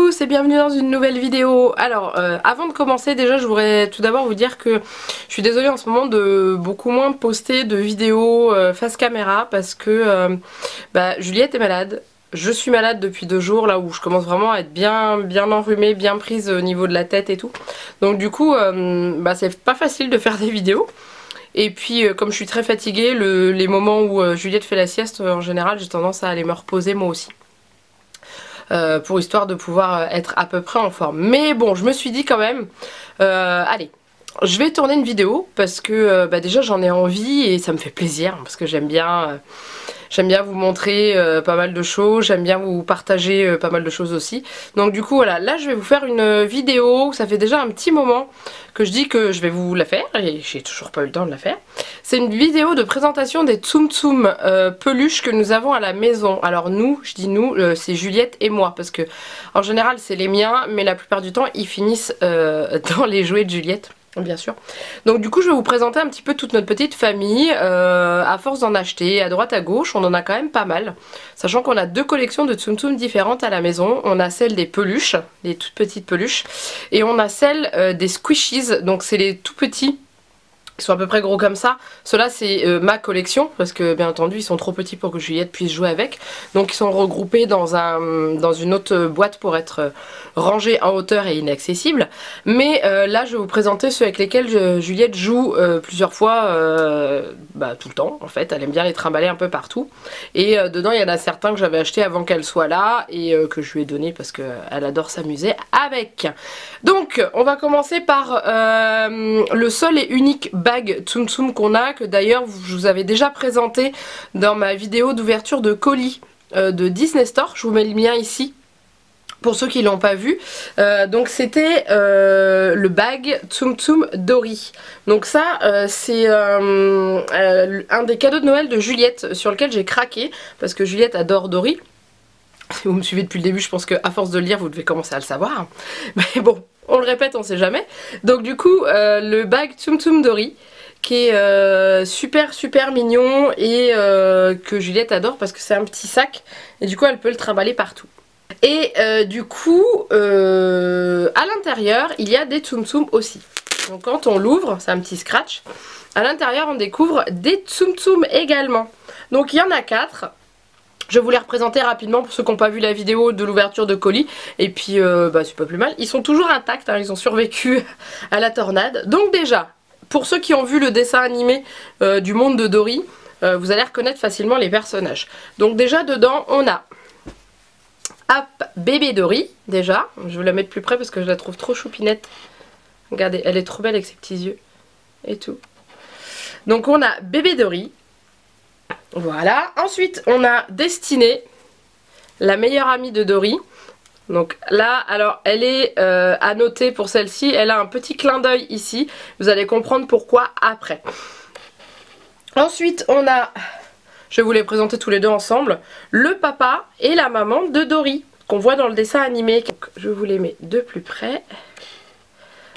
tous et bienvenue dans une nouvelle vidéo. Alors avant de commencer, déjà je voudrais tout d'abord vous dire que je suis désolée en ce moment de beaucoup moins poster de vidéos face caméra parce que Juliette est malade. Je suis malade depuis 2 jours là où je commence vraiment à être bien enrhumée, bien prise au niveau de la tête et tout. Donc du coup c'est pas facile de faire des vidéos. Et puis comme je suis très fatiguée, les moments où Juliette fait la sieste, en général j'ai tendance à aller me reposer moi aussi. Pour histoire de pouvoir être à peu près en forme. Mais bon, je me suis dit quand même, allez, je vais tourner une vidéo parce que déjà j'en ai envie et ça me fait plaisir parce que j'aime bien vous montrer pas mal de choses, j'aime bien vous partager pas mal de choses aussi. Donc du coup voilà, là je vais vous faire une vidéo, ça fait déjà un petit moment que je dis que je vais vous la faire et j'ai toujours pas eu le temps de la faire. C'est une vidéo de présentation des Tsum Tsum peluches que nous avons à la maison. Alors nous, je dis nous, c'est Juliette et moi parce que en général c'est les miens, mais la plupart du temps ils finissent dans les jouets de Juliette. Bien sûr. Donc du coup je vais vous présenter un petit peu toute notre petite famille. À force d'en acheter à droite à gauche, on en a quand même pas mal. Sachant qu'on a 2 collections de Tsum Tsum différentes à la maison. On a celle des peluches, les toutes petites peluches. Et on a celle des squishies, donc c'est les tout petits. Ils sont à peu près gros comme ça. Ceux-là c'est ma collection parce que bien entendu ils sont trop petits pour que Juliette puisse jouer avec. Donc ils sont regroupés dans une autre boîte pour être rangés en hauteur et inaccessibles. Mais là je vais vous présenter ceux avec lesquels Juliette joue plusieurs fois, tout le temps en fait. Elle aime bien les trimballer un peu partout. Et dedans il y en a certains que j'avais achetés avant qu'elle soit là et que je lui ai donné parce qu'elle adore s'amuser avec. Donc on va commencer par le seul et unique bag Tsum Tsum qu'on a, que d'ailleurs je vous avais déjà présenté dans ma vidéo d'ouverture de colis de Disney Store. Je vous mets le mien ici pour ceux qui l'ont pas vu. Donc c'était le bag Tsum Tsum Dory. Donc ça c'est un des cadeaux de Noël de Juliette sur lequel j'ai craqué parce que Juliette adore Dory. Si vous me suivez depuis le début, je pense qu'à force de le lire vous devez commencer à le savoir. Mais bon, on le répète, on sait jamais. Donc du coup le bag Tsum Tsum Dory qui est super mignon et que Juliette adore parce que c'est un petit sac et du coup elle peut le trimballer partout. Et du coup à l'intérieur il y a des Tsum Tsum aussi. Donc quand on l'ouvre, c'est un petit scratch. À l'intérieur on découvre des Tsum Tsum également. Donc il y en a 4. Je vais vous les représenter rapidement pour ceux qui n'ont pas vu la vidéo de l'ouverture de colis. Et puis c'est pas plus mal. Ils sont toujours intacts, hein, ils ont survécu à la tornade. Donc déjà, pour ceux qui ont vu le dessin animé du monde de Dory, vous allez reconnaître facilement les personnages. Donc déjà dedans on a bébé Dory, déjà. Je vais vous la mettre plus près parce que je la trouve trop choupinette. Regardez, elle est trop belle avec ses petits yeux et tout. Donc on a bébé Dory. Voilà. Ensuite on a Destinée, la meilleure amie de Dory. Donc là, alors elle est à noter pour celle-ci, elle a un petit clin d'œil ici. Vous allez comprendre pourquoi après. Ensuite on a, je vais vous les présenter tous les deux ensemble, le papa et la maman de Dory qu'on voit dans le dessin animé. Donc, je vous les mets de plus près.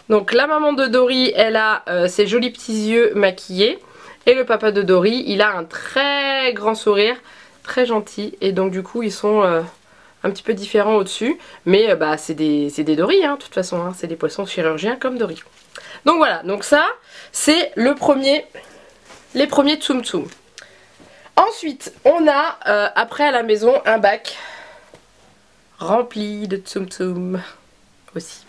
Donc la maman de Dory, elle a ses jolis petits yeux maquillés. Et le papa de Dory, il a un très grand sourire, très gentil. Et donc du coup ils sont un petit peu différents au-dessus. Mais c'est des Dory, hein, de toute façon, hein, c'est des poissons chirurgiens comme Dory. Donc voilà, donc ça c'est les premiers Tsum Tsum. Ensuite on a après à la maison un bac rempli de Tsum Tsum aussi.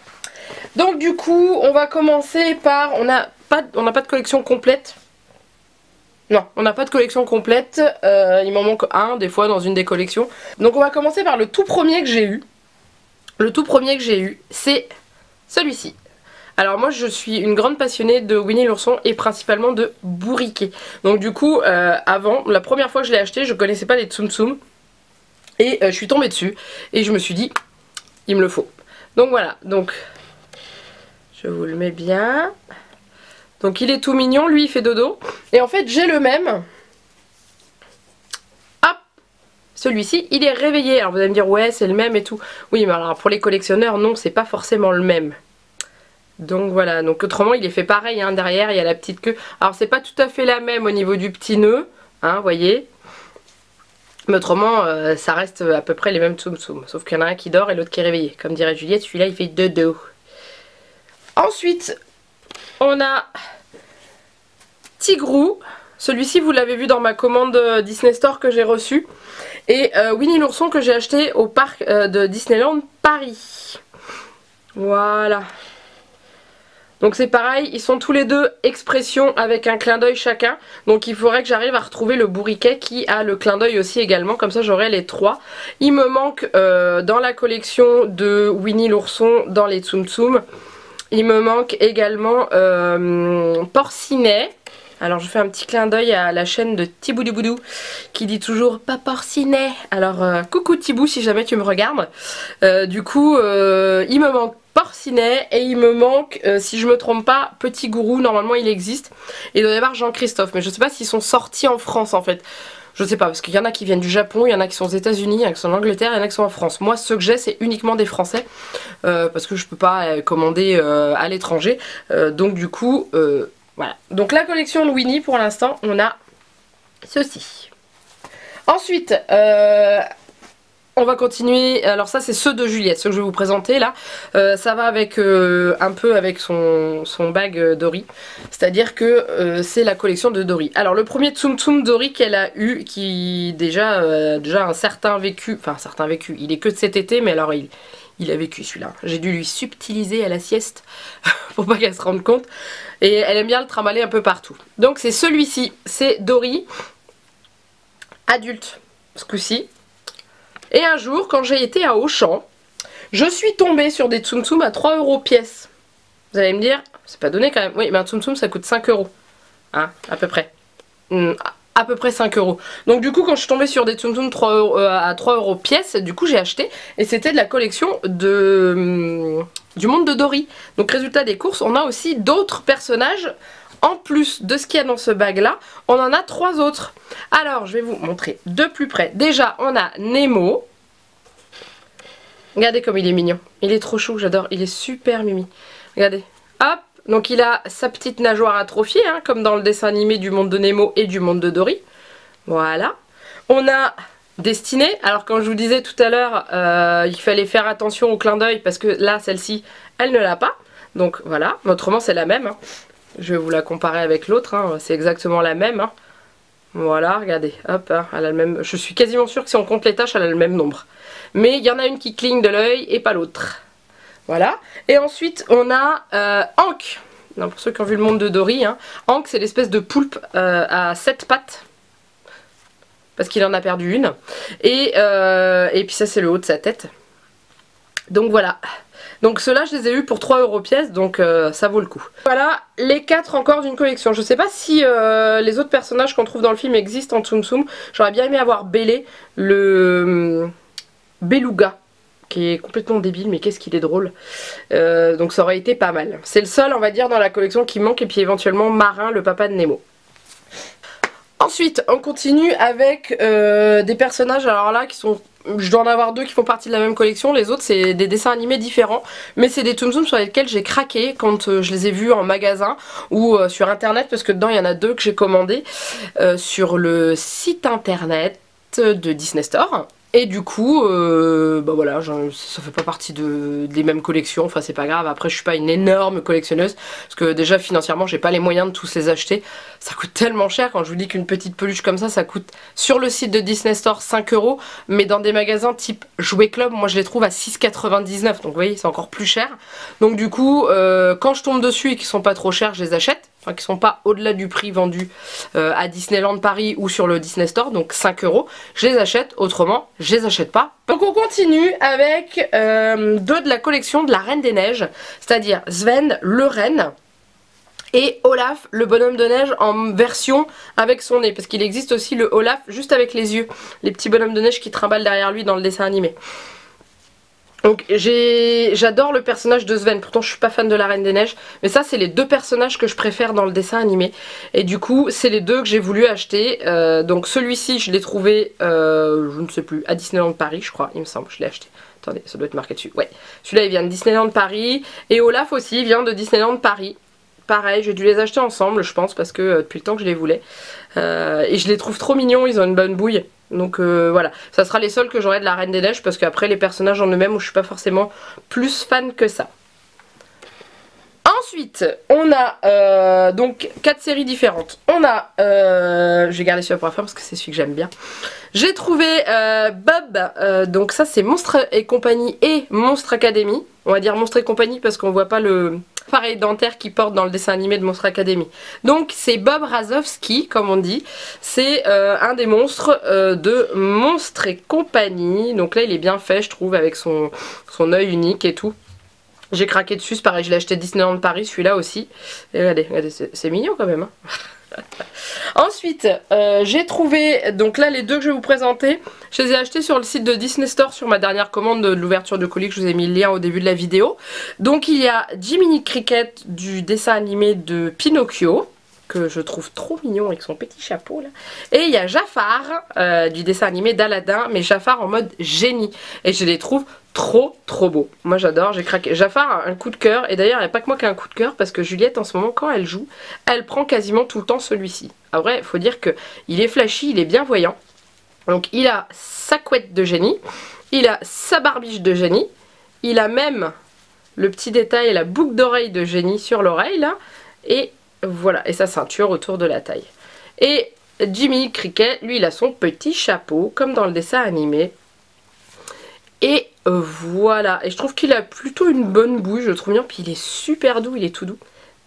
Donc du coup on va commencer par, on n'a pas de collection complète. Non, on n'a pas de collection complète, il m'en manque un des fois dans une des collections. Donc on va commencer par le tout premier que j'ai eu. Le tout premier que j'ai eu, c'est celui-ci. Alors moi je suis une grande passionnée de Winnie l'ourson et principalement de bourriquet. Donc du coup avant, la première fois que je l'ai acheté, je connaissais pas les Tsum Tsum. Et je suis tombée dessus et je me suis dit, il me le faut. Donc voilà, donc je vous le mets bien. Donc il est tout mignon, lui il fait dodo. Et en fait j'ai le même. Hop, celui-ci il est réveillé. Alors vous allez me dire ouais c'est le même et tout. Oui mais alors pour les collectionneurs non, c'est pas forcément le même. Donc voilà, donc autrement il est fait pareil, hein, derrière il y a la petite queue. Alors c'est pas tout à fait la même au niveau du petit nœud, hein, voyez. Mais autrement, ça reste à peu près les mêmes Tsum Tsum. Sauf qu'il y en a un qui dort et l'autre qui est réveillé. Comme dirait Juliette, celui-là il fait dodo. Ensuite, on a Tigrou. Celui-ci, vous l'avez vu dans ma commande Disney Store que j'ai reçue. Et Winnie l'ourson que j'ai acheté au parc de Disneyland Paris. Voilà. Donc c'est pareil, ils sont tous les deux expressions avec un clin d'œil chacun. Donc il faudrait que j'arrive à retrouver le bourriquet qui a le clin d'œil aussi également. Comme ça j'aurai les trois. Il me manque dans la collection de Winnie l'ourson dans les Tsum Tsum. Il me manque également Porcinet. Alors je fais un petit clin d'œil à la chaîne de Thiboudiboudou qui dit toujours pas Porcinet. Alors coucou Thibou si jamais tu me regardes. Du coup il me manque Porcinet et il me manque, si je me trompe pas, Petit Gourou, normalement il existe. Et il doit y avoir Jean-Christophe, mais je sais pas s'ils sont sortis en France en fait. Je sais pas, parce qu'il y en a qui viennent du Japon, il y en a qui sont aux États-Unis, il y en a qui sont en Angleterre, il y en a qui sont en France. Moi ceux que j'ai c'est uniquement des Français, parce que je peux pas commander à l'étranger. Donc du coup, voilà. Donc la collection de Winnie pour l'instant, on a ceci. Ensuite, on va continuer, alors ça c'est ceux de Juliette, ceux que je vais vous présenter là. Ça va avec un peu avec son bag Dory. C'est-à-dire que c'est la collection de Dory. Alors le premier Tsum Tsum Dory qu'elle a eu, qui déjà un certain vécu, enfin un certain vécu, il est que de cet été, mais alors il a vécu celui-là. J'ai dû lui subtiliser à la sieste pour pas qu'elle se rende compte. Et elle aime bien le trimballer un peu partout. Donc c'est celui-ci, c'est Dory, adulte ce coup-ci. Et un jour, quand j'ai été à Auchan, je suis tombée sur des Tsum Tsum à 3 € pièce. Vous allez me dire, c'est pas donné quand même. Oui, mais un Tsum Tsum ça coûte 5 €. Hein, à peu près. À peu près 5 €. Donc du coup, quand je suis tombée sur des Tsum Tsum à 3 € pièce, du coup j'ai acheté. Et c'était de la collection du monde de Dory. Donc résultat des courses, on a aussi d'autres personnages. En plus de ce qu'il y a dans ce bag là, on en a 3 autres. Alors je vais vous montrer de plus près. Déjà on a Nemo. Regardez comme il est mignon. Il est trop chou, j'adore. Il est super mimi. Regardez. Hop. Donc il a sa petite nageoire atrophiée, hein, comme dans le dessin animé du monde de Nemo et du monde de Dory. Voilà. On a Destinée. Alors comme je vous disais tout à l'heure, il fallait faire attention au clin d'œil parce que là celle-ci, elle ne l'a pas. Donc voilà. Autrement c'est la même. Hein. Je vais vous la comparer avec l'autre, hein. C'est exactement la même. Hein. Voilà, regardez, hop, hein, elle a le même. Je suis quasiment sûre que si on compte les tâches, elle a le même nombre. Mais il y en a une qui cligne de l'œil et pas l'autre. Voilà. Et ensuite, on a Hank. Non, pour ceux qui ont vu le monde de Dory, hein. Hank, c'est l'espèce de poulpe à 7 pattes. Parce qu'il en a perdu une. Et puis ça, c'est le haut de sa tête. Donc voilà. Donc ceux-là je les ai eu pour 3 € pièce, donc ça vaut le coup. Voilà les 4 encore d'une collection. Je sais pas si les autres personnages qu'on trouve dans le film existent en Tsum Tsum. J'aurais bien aimé avoir Bélé, le Beluga, qui est complètement débile mais qu'est-ce qu'il est drôle. Donc ça aurait été pas mal. C'est le seul on va dire dans la collection qui manque, et puis éventuellement Marin, le papa de Nemo. Ensuite on continue avec des personnages alors là qui sont... Je dois en avoir 2 qui font partie de la même collection, les autres c'est des dessins animés différents, mais c'est des Tsum Tsum sur lesquels j'ai craqué quand je les ai vus en magasin ou sur internet, parce que dedans il y en a 2 que j'ai commandés sur le site internet de Disney Store. Et du coup, bah voilà, ça fait pas partie des mêmes collections, enfin c'est pas grave. Après je suis pas une énorme collectionneuse, parce que déjà financièrement j'ai pas les moyens de tous les acheter. Ça coûte tellement cher, quand je vous dis qu'une petite peluche comme ça coûte sur le site de Disney Store 5 €, mais dans des magasins type Jouet Club, moi je les trouve à 6,99 €, donc vous voyez c'est encore plus cher. Donc du coup, quand je tombe dessus et qu'ils sont pas trop chers, je les achète. Enfin qui sont pas au-delà du prix vendu à Disneyland Paris ou sur le Disney Store, donc 5 €, je les achète, autrement je les achète pas. Donc on continue avec 2 de la collection de la Reine des Neiges, c'est-à-dire Sven le renne et Olaf le bonhomme de neige en version avec son nez, parce qu'il existe aussi le Olaf juste avec les yeux, les petits bonhommes de neige qui trimballent derrière lui dans le dessin animé. Donc j'adore le personnage de Sven, pourtant je suis pas fan de la Reine des Neiges, mais ça c'est les 2 personnages que je préfère dans le dessin animé. Et du coup c'est les 2 que j'ai voulu acheter. Donc celui-ci je l'ai trouvé, je ne sais plus, à Disneyland Paris je crois, il me semble, je l'ai acheté. Attendez, ça doit être marqué dessus, ouais. Celui-là il vient de Disneyland Paris, et Olaf aussi il vient de Disneyland Paris. Pareil, j'ai dû les acheter ensemble je pense, parce que depuis le temps que je les voulais. Et je les trouve trop mignons, ils ont une bonne bouille. Donc voilà, ça sera les seuls que j'aurai de la Reine des Neiges parce qu'après les personnages en eux-mêmes, je suis pas forcément plus fan que ça. Ensuite, on a donc 4 séries différentes. On a, je vais garder celui-là pour la fin parce que c'est celui que j'aime bien. J'ai trouvé Bob, donc ça c'est Monstres et compagnie et Monstres Academy. On va dire Monstres et compagnie parce qu'on voit pas le appareil dentaire qu'il porte dans le dessin animé de Monstres Academy. Donc c'est Bob Razowski, comme on dit. C'est un des monstres de Monstres et compagnie. Donc là il est bien fait je trouve avec son œil unique et tout. J'ai craqué dessus, c'est pareil, je l'ai acheté à Disneyland Paris, celui-là aussi. Et regardez, regardez c'est mignon quand même. Hein. Ensuite, j'ai trouvé, donc là les deux que je vais vous présenter, je les ai achetés sur le site de Disney Store sur ma dernière commande de l'ouverture de colis, que je vous ai mis le lien au début de la vidéo. Donc il y a Jiminy Cricket du dessin animé de Pinocchio, que je trouve trop mignon avec son petit chapeau là. Et il y a Jafar du dessin animé d'Aladin, mais Jafar en mode génie. Et je les trouve trop beaux. Moi j'adore, j'ai craqué. Jafar a un coup de cœur, et d'ailleurs il n'y a pas que moi qui a un coup de cœur, parce que Juliette en ce moment quand elle joue, elle prend quasiment tout le temps celui-ci. Après il faut dire que il est flashy, il est bien voyant. Donc il a sa couette de génie, il a sa barbiche de génie, il a même le petit détail, la boucle d'oreille de génie sur l'oreille là, et voilà, et sa ceinture autour de la taille. Et Jiminy Cricket, lui, il a son petit chapeau, comme dans le dessin animé. Et voilà, et je trouve qu'il a plutôt une bonne bouille, je le trouve bien, puis il est super doux, il est tout doux.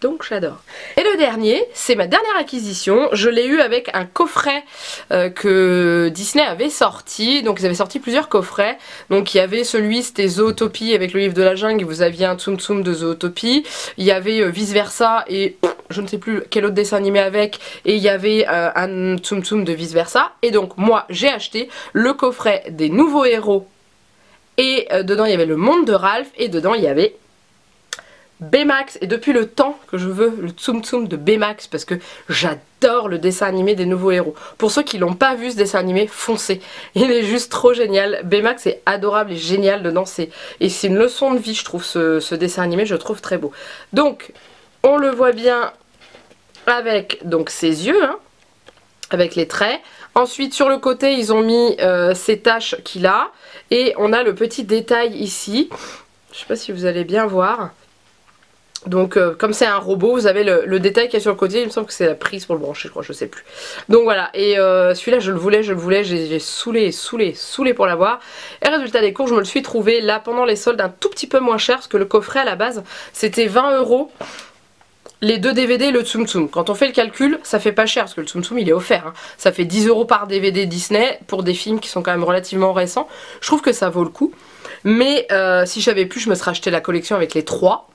Donc j'adore. Et le dernier, c'est ma dernière acquisition. Je l'ai eu avec un coffret que Disney avait sorti. Donc ils avaient sorti plusieurs coffrets. Donc il y avait celui, c'était Zootopie avec le livre de la jungle. Vous aviez un Tsum Tsum de Zootopie. Il y avait Vice Versa et je ne sais plus quel autre dessin animé avec. Et il y avait un Tsum Tsum de Vice Versa. Et donc moi j'ai acheté le coffret des nouveaux héros. Et dedans il y avait le monde de Ralph. Et dedans il y avait Baymax, et depuis le temps que je veux le Tsum Tsum de Baymax parce que j'adore le dessin animé des nouveaux héros. Pour ceux qui l'ont pas vu ce dessin animé, foncez. Il est juste trop génial. Baymax est adorable et génial dedans. Et c'est une leçon de vie je trouve ce dessin animé, je le trouve très beau. Donc on le voit bien avec donc ses yeux, hein, avec les traits. Ensuite sur le côté ils ont mis ces taches qu'il a. Et on a le petit détail ici. Je sais pas si vous allez bien voir. Donc comme c'est un robot, vous avez le détail qui est sur le côté, il me semble que c'est la prise pour le brancher, je crois, je sais plus. Donc voilà, et celui-là je le voulais, j'ai saoulé pour l'avoir. Et résultat des courses, je me le suis trouvé là pendant les soldes un tout petit peu moins cher, parce que le coffret à la base c'était 20 €. Les deux DVD et le Tsum Tsum. Quand on fait le calcul, ça fait pas cher parce que le Tsum Tsum il est offert. Hein. Ça fait 10 € par DVD Disney pour des films qui sont quand même relativement récents. Je trouve que ça vaut le coup. Mais si j'avais pu, je me serais acheté la collection avec les 3.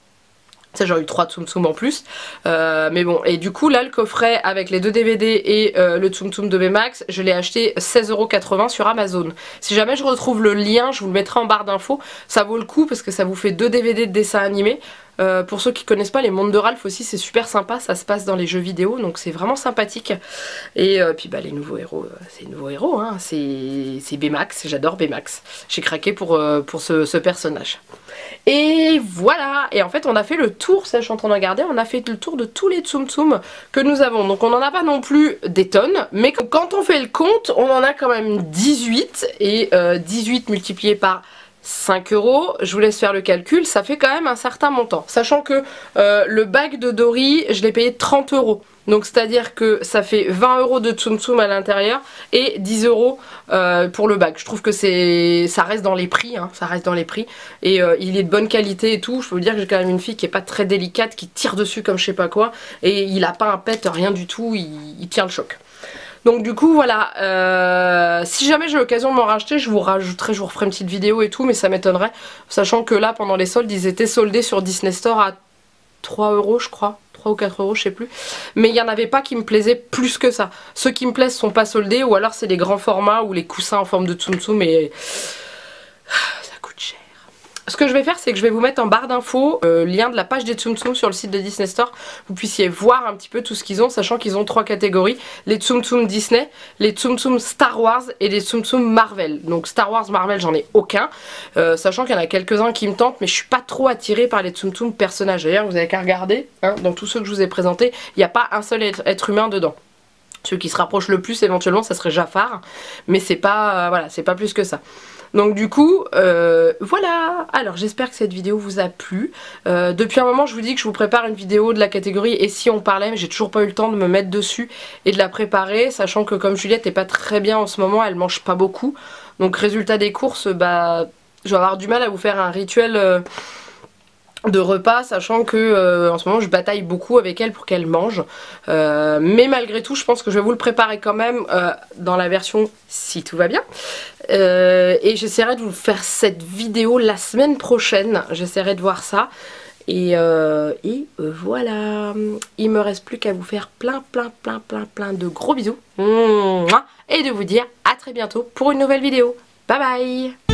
Ça j'aurais eu 3 Tsum Tsum en plus. Mais bon, et du coup là le coffret avec les 2 DVD et le Tsum Tsum de Baymax, je l'ai acheté 16,80 € sur Amazon. Si jamais je retrouve le lien, je vous le mettrai en barre d'infos. Ça vaut le coup parce que ça vous fait 2 DVD de dessins animés. Pour ceux qui connaissent pas, les mondes de Ralph aussi c'est super sympa, ça se passe dans les jeux vidéo donc c'est vraiment sympathique. Et puis bah les nouveaux héros, c'est les nouveaux héros, hein. C'est Baymax, j'adore Baymax. J'ai craqué pour ce personnage. Et voilà, et en fait on a fait le tour, ça je suis en train de regarder, on a fait le tour de tous les Tsum Tsum que nous avons. Donc on n'en a pas non plus des tonnes, mais quand on fait le compte, on en a quand même 18, et 18 multiplié par 5 €, je vous laisse faire le calcul, ça fait quand même un certain montant. Sachant que le bac de Dory, je l'ai payé 30 €. Donc c'est à dire que ça fait 20 € de Tsum Tsum à l'intérieur et 10 € pour le bac. Je trouve que ça reste dans les prix, hein, ça reste dans les prix. Et il est de bonne qualité et tout. Je peux vous dire que j'ai quand même une fille qui est pas très délicate, qui tire dessus comme je sais pas quoi. Et il a pas un pet, rien du tout, il tient le choc. Donc du coup voilà, si jamais j'ai l'occasion de m'en racheter, je vous rajouterai, je vous referai une petite vidéo et tout, mais ça m'étonnerait, sachant que là pendant les soldes ils étaient soldés sur Disney Store à 3 € je crois, 3 ou 4 € je sais plus, mais il n'y en avait pas qui me plaisaient plus que ça. Ceux qui me plaisent sont pas soldés, ou alors c'est les grands formats ou les coussins en forme de Tsum Tsum, et ça coûte cher. Ce que je vais faire, c'est que je vais vous mettre en barre d'infos lien de la page des Tsum Tsum sur le site de Disney Store. Vous puissiez voir un petit peu tout ce qu'ils ont, sachant qu'ils ont 3 catégories. Les Tsum Tsum Disney, les Tsum Tsum Star Wars et les Tsum Tsum Marvel. Donc Star Wars, Marvel, j'en ai aucun. Sachant qu'il y en a quelques-uns qui me tentent, mais je suis pas trop attirée par les Tsum Tsum personnages. D'ailleurs, vous avez qu'à regarder, hein, dans tous ceux que je vous ai présentés, il n'y a pas un seul être humain dedans. Celui qui se rapproche le plus éventuellement ça serait Jafar, mais c'est pas, voilà, c'est pas plus que ça. Donc du coup, voilà. Alors j'espère que cette vidéo vous a plu. Depuis un moment je vous dis que je vous prépare une vidéo de la catégorie et si on parlait, mais j'ai toujours pas eu le temps de me mettre dessus et de la préparer, sachant que comme Juliette est pas très bien en ce moment, elle mange pas beaucoup. Donc résultat des courses, bah je vais avoir du mal à vous faire un rituel de repas, sachant que en ce moment je bataille beaucoup avec elle pour qu'elle mange, mais malgré tout je pense que je vais vous le préparer quand même dans la version si tout va bien, et j'essaierai de vous faire cette vidéo la semaine prochaine, j'essaierai de voir ça, et voilà, il me reste plus qu'à vous faire plein de gros bisous, et de vous dire à très bientôt pour une nouvelle vidéo, bye bye.